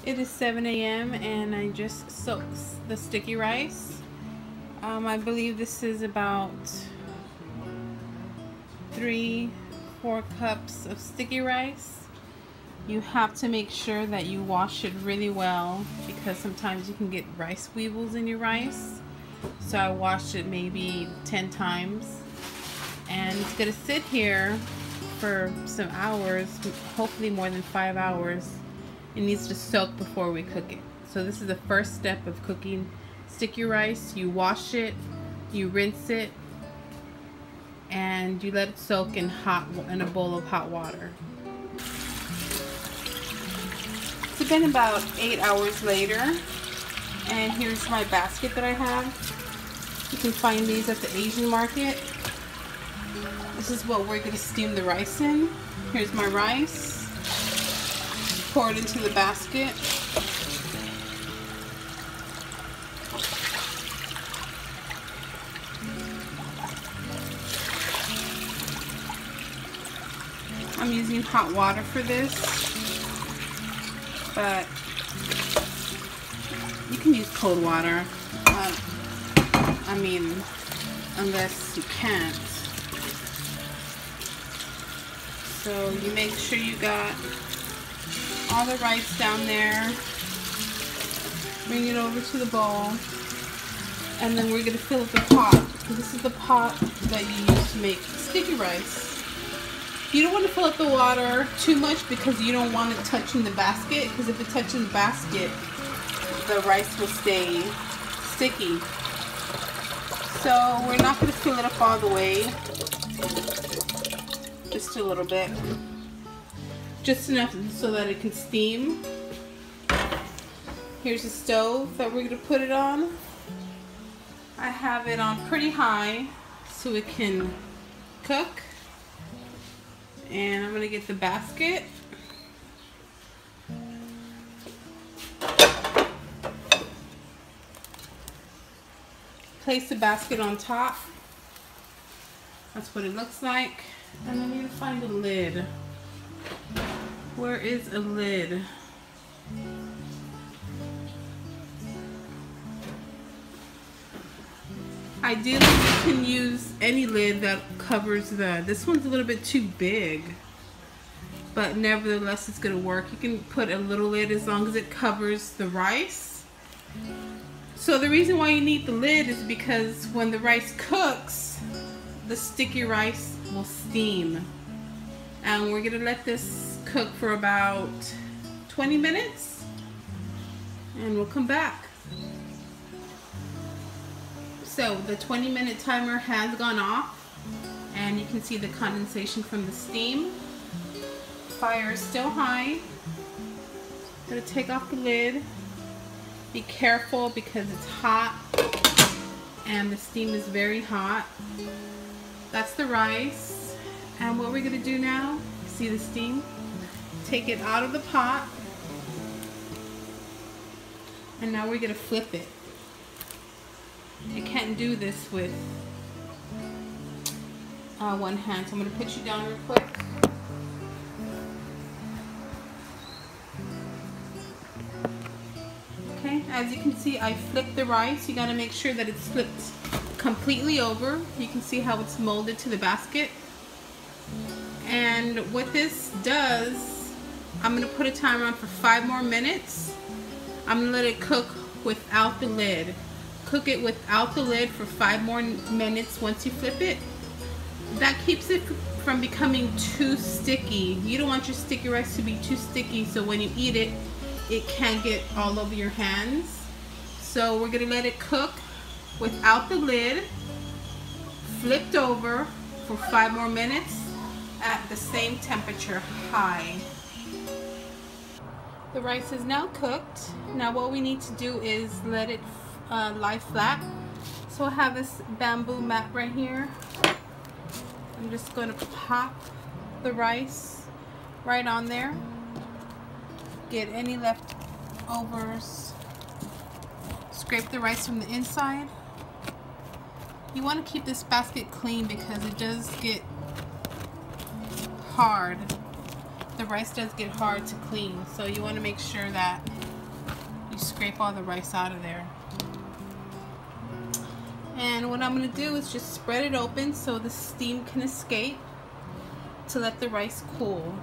It is 7 a.m. and I just soaked the sticky rice. I believe this is about 3-4 cups of sticky rice. You have to make sure that you wash it really well because sometimes you can get rice weevils in your rice. So I washed it maybe 10 times, and it's gonna sit here for some hours, hopefully more than 5 hours. It needs to soak before we cook it. So this is the first step of cooking sticky rice. You wash it, you rinse it, and you let it soak in a bowl of hot water. It's been about 8 hours later, and here's my basket that I have. You can find these at the Asian market. This is what we're going to steam the rice in. Here's my rice. Pour it into the basket. I'm using hot water for this, but you can use cold water. I mean, unless you can't. So you make sure you got all the rice down there. Bring it over to the bowl, and then we're gonna fill up the pot. This is the pot that you use to make sticky rice. You don't want to fill up the water too much because you don't want it touching the basket, because if it touches the basket, the rice will stay sticky. So we're not going to fill it up all the way, just a little bit. Just enough so that it can steam. Here's the stove that we're going to put it on. I have it on pretty high so it can cook. And I'm going to get the basket. Place the basket on top. That's what it looks like. And I need to find a lid. Where is a lid? Ideally, you can use any lid that covers this one's a little bit too big, but nevertheless it's gonna work. You can put a little lid as long as it covers the rice. So the reason why you need the lid is because when the rice cooks, the sticky rice will steam. And we're gonna let this cook for about 20 minutes and we'll come back. So the 20-minute timer has gone off and you can see the condensation from the steam. Fire is still high. I'm gonna take off the lid. Be careful because it's hot and the steam is very hot. That's the rice. And what we're gonna do now, see the steam? Take it out of the pot. And now we're gonna flip it. You can't do this with one hand, so I'm going to put you down real quick. Okay, as you can see, I flipped the rice. You got to make sure that it's flipped completely over. You can see how it's molded to the basket. And what this does, I'm going to put a timer on for 5 more minutes. I'm going to let it cook without the lid. Cook it without the lid for 5 more minutes once you flip it. That keeps it from becoming too sticky. You don't want your sticky rice to be too sticky, so when you eat it, it can't get all over your hands. So we're gonna let it cook without the lid, flipped over for 5 more minutes at the same temperature, high. The rice is now cooked. Now what we need to do is let it lie flat. So I have this bamboo mat right here. I'm just going to pop the rice right on there. Get any leftovers. Scrape the rice from the inside. You want to keep this basket clean because it does get hard the rice does get hard to clean, so you want to make sure that you scrape all the rice out of there. And what I'm going to do is just spread it open so the steam can escape to let the rice cool.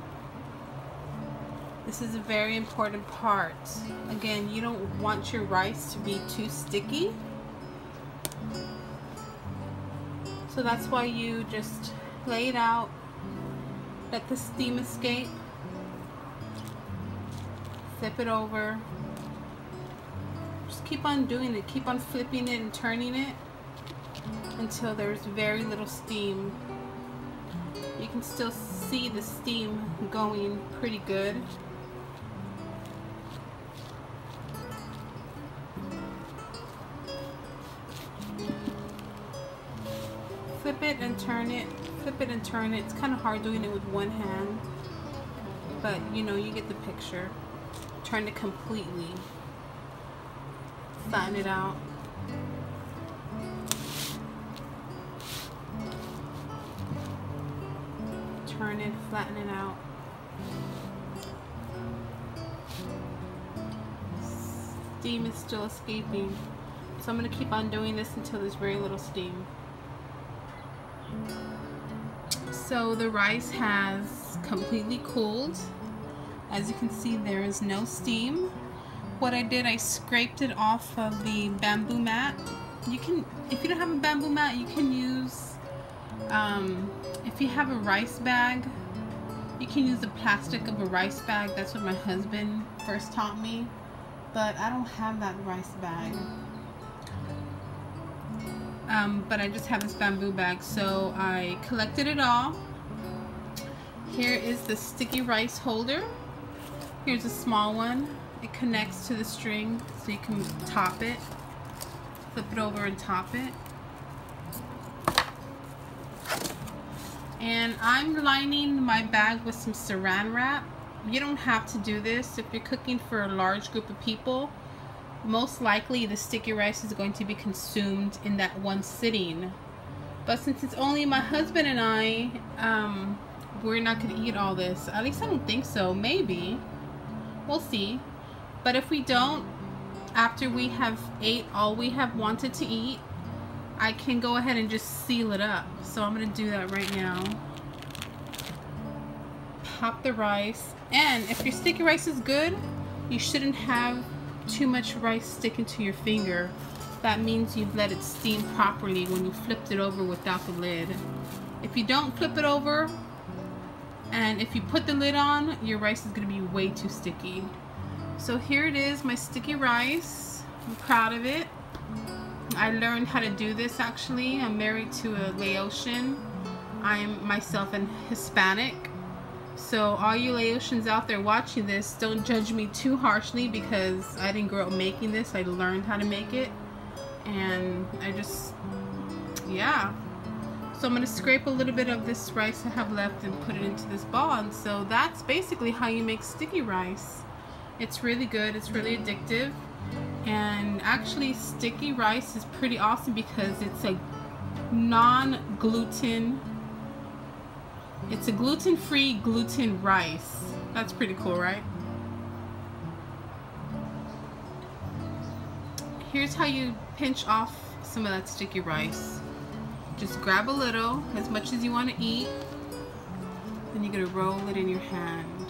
This is a very important part. Again, you don't want your rice to be too sticky. So that's why you just lay it out, let the steam escape, flip it over. Just keep on doing it, keep on flipping it and turning it until there's very little steam. You can still see the steam going pretty good. Flip it and turn it, flip it and turn it. It's kind of hard doing it with one hand, but you know, you get the picture. Turn it completely. Flatten it out. Turn it, flatten it out. Steam is still escaping, so I'm going to keep on doing this until there's very little steam. So the rice has completely cooled. As you can see, there is no steam. What I did, I scraped it off of the bamboo mat. You can, if you don't have a bamboo mat, you can use, if you have a rice bag, you can use the plastic of a rice bag. That's what my husband first taught me, but I don't have that rice bag. But I just have this bamboo bag, so I collected it all. Here is the sticky rice holder. Here's a small one. It connects to the string so you can top it, flip it over and top it. And I'm lining my bag with some saran wrap. You don't have to do this if you're cooking for a large group of people. Most likely the sticky rice is going to be consumed in that one sitting. But since it's only my husband and I, we're not going to eat all this. At least I don't think so. Maybe. We'll see. But if we don't, after we have ate all we have wanted to eat, I can go ahead and just seal it up. So I'm going to do that right now. Pop the rice. And if your sticky rice is good, you shouldn't have too much rice sticking to your finger. That means you've let it steam properly when you flipped it over without the lid. If you don't flip it over, and if you put the lid on, your rice is going to be way too sticky. So here it is, my sticky rice. I'm proud of it. I learned how to do this actually. I'm married to a Laotian. I'm myself an Hispanic. So all you Laotians out there watching this, don't judge me too harshly because I didn't grow up making this. I learned how to make it. And I just, yeah. So I'm going to scrape a little bit of this rice I have left and put it into this ball. And so that's basically how you make sticky rice. It's really good. It's really addictive. And actually sticky rice is pretty awesome because it's a non-gluten, it's a gluten-free gluten rice. That's pretty cool, right? Here's how you pinch off some of that sticky rice. Just grab a little, as much as you want to eat, then you're going to roll it in your hand.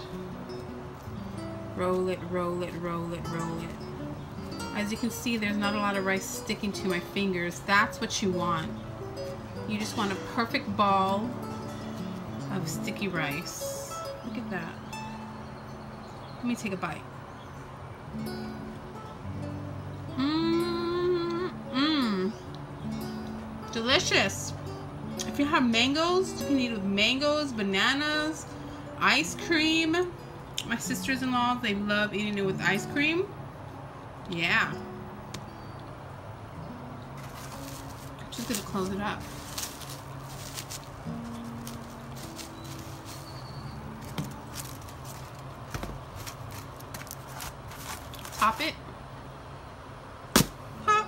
Roll it, roll it, roll it, roll it. As you can see, there's not a lot of rice sticking to my fingers. That's what you want. You just want a perfect ball of sticky rice. Look at that. Let me take a bite. Delicious. If you have mangoes, you can eat it with mangoes, bananas, ice cream. My sisters-in-law, they love eating it with ice cream. Yeah. Just gonna close it up. Top it. Pop.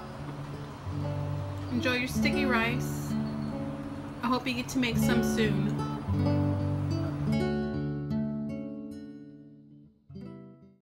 Enjoy your sticky rice. I hope you get to make some soon.